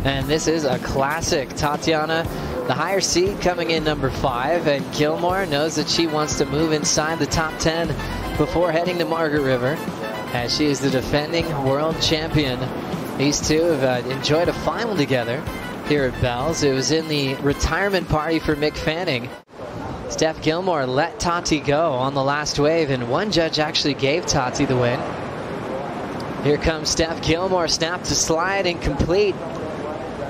And this is a classic. Tatiana, the higher seed, coming in number 5, and Gilmore knows that she wants to move inside the top 10 before heading to Margaret River, as she is the defending world champion. These two have enjoyed a final together here at Bell's. It was in the retirement party for Mick Fanning. Steph Gilmore let Tati go on the last wave, and one judge actually gave Tati the win. Here comes Steph Gilmore, snap to slide, incomplete,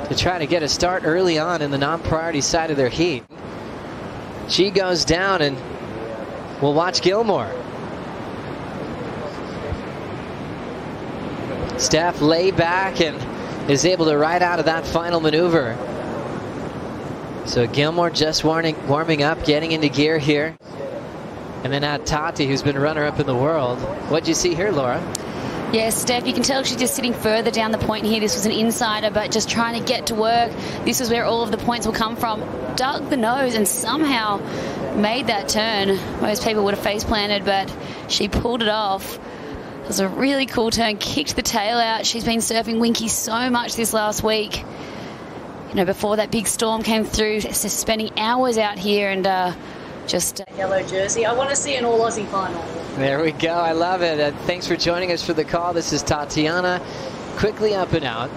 to try to get a start early on in the non-priority side of their heat. She goes down, and we'll watch Gilmore. Steph lay back and is able to ride out of that final maneuver. So Gilmore just warming up, getting into gear here. And then add Tati, who's been runner-up in the world. What'd you see here, Laura? Yeah, Steph, you can tell she's just sitting further down the point here. This was an insider, but just trying to get to work. This is where all of the points will come from. Dug the nose and somehow made that turn. Most people would have face-planted, but she pulled it off. It was a really cool turn, kicked the tail out. She's been surfing Winky so much this last week. You know, before that big storm came through, spending hours out here and just yellow jersey. I want to see an all-Aussie final. There we go. I love it. Thanks for joining us for the call. This is Tatiana, quickly up and out.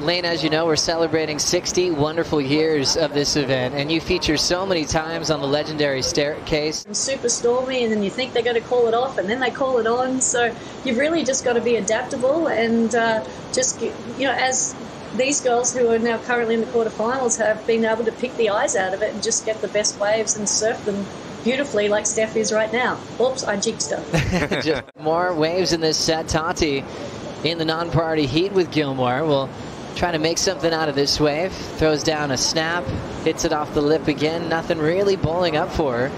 Lane, as you know, we're celebrating 60 wonderful years of this event, and you feature so many times on the legendary staircase. And super stormy, and then you think they're going to call it off, and then they call it on. So you've really just got to be adaptable and just, you know, as these girls who are now currently in the quarterfinals have been able to pick the eyes out of it and just get the best waves and surf them beautifully like Steph is right now. Oops, I jigged her. Just more waves in this set. Tati in the non-priority heat with Gilmore will try to make something out of this wave. Throws down a snap, hits it off the lip again. Nothing really bowling up for her.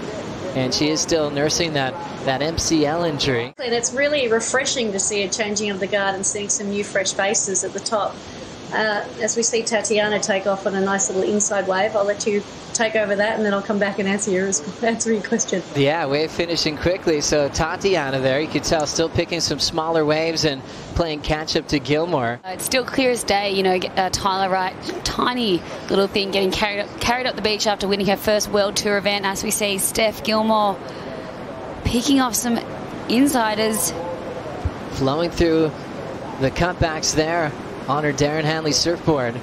And she is still nursing that MCL injury. And it's really refreshing to see a changing of the guard and seeing some new fresh faces at the top. As we see Tatiana take off on a nice little inside wave, I'll let you take over that and then I'll come back and answer your question. Yeah, wave finishing quickly. So Tatiana there, you could tell, still picking some smaller waves and playing catch up to Gilmore. It's still clear as day, you know, Tyler Wright, tiny little thing, getting carried up the beach after winning her first World Tour event. As we see Steph Gilmore picking off some insiders. Flowing through the cutbacks there on her Darren Hanley surfboard.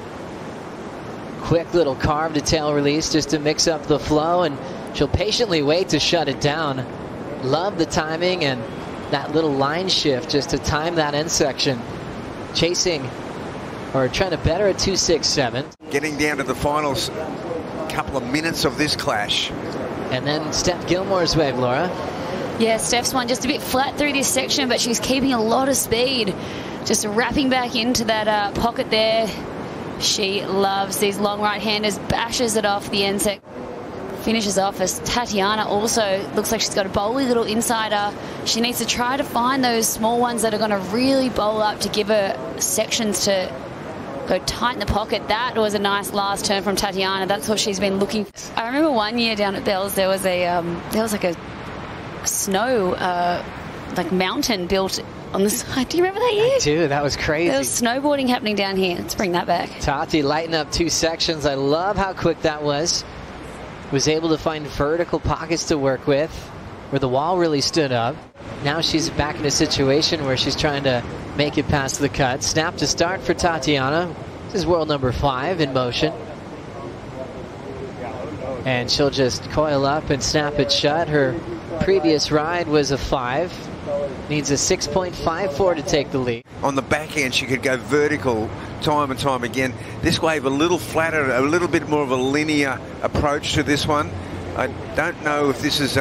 Quick little carve to tail release just to mix up the flow, and she'll patiently wait to shut it down. Love the timing and that little line shift just to time that end section. Chasing, or trying to better a 2.67. Getting down to the finals, couple of minutes of this clash. And then Steph Gilmore's wave, Laura. Yeah, Steph's one just a bit flat through this section, but she's keeping a lot of speed. Just wrapping back into that pocket there. She loves these long right-handers, bashes it off the end sec. Finishes off as Tatiana also looks like she's got a bowly little insider. She needs to try to find those small ones that are going to really bowl up to give her sections to go tight in the pocket. That was a nice last turn from Tatiana. That's what she's been looking for. I remember one year down at Bell's, there was like a snow like mountain built on the side. Do you remember that year? I do. That was crazy. There was snowboarding happening down here. Let's bring that back. Tati lighten up 2 sections. I love how quick that was. Was able to find vertical pockets to work with where the wall really stood up. Now she's back in a situation where she's trying to make it past the cut. Snap to start for Tatiana. This is world number 5 in motion. And she'll just coil up and snap it shut. Her previous ride was a 5. Needs a 6.54 to take the lead. On the back end, she could go vertical time and time again. This wave a little flatter, a little bit more of a linear approach to this one. I don't know if this is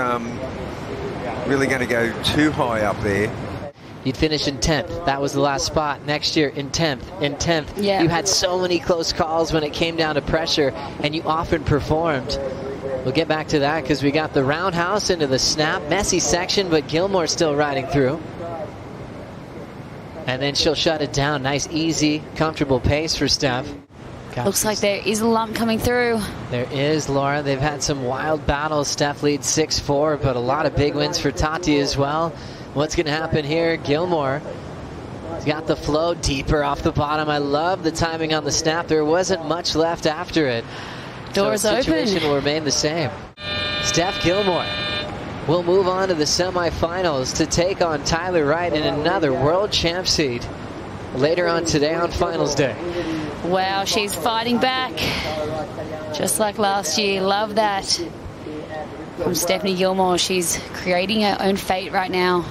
really going to go too high up there. You'd finish in 10th. That was the last spot. Next year in 10th. In 10th. Yeah. You had so many close calls when it came down to pressure, and you often performed. We'll get back to that because we got the roundhouse into the snap. Messy section, but Gilmore still riding through. And then she'll shut it down. Nice, easy, comfortable pace for Steph. Looks like there is a lump coming through. There is, Laura. They've had some wild battles. Steph leads 6-4, but a lot of big wins for Tati as well. What's going to happen here? Gilmore got the flow deeper off the bottom. I love the timing on the snap. There wasn't much left after it. Doors so the situation open. will remain the same. Steph Gilmore will move on to the semifinals to take on Tyler Wright in another world champ seed later on today on finals day. Wow, she's fighting back. Just like last year. Love that. From Stephanie Gilmore. She's creating her own fate right now.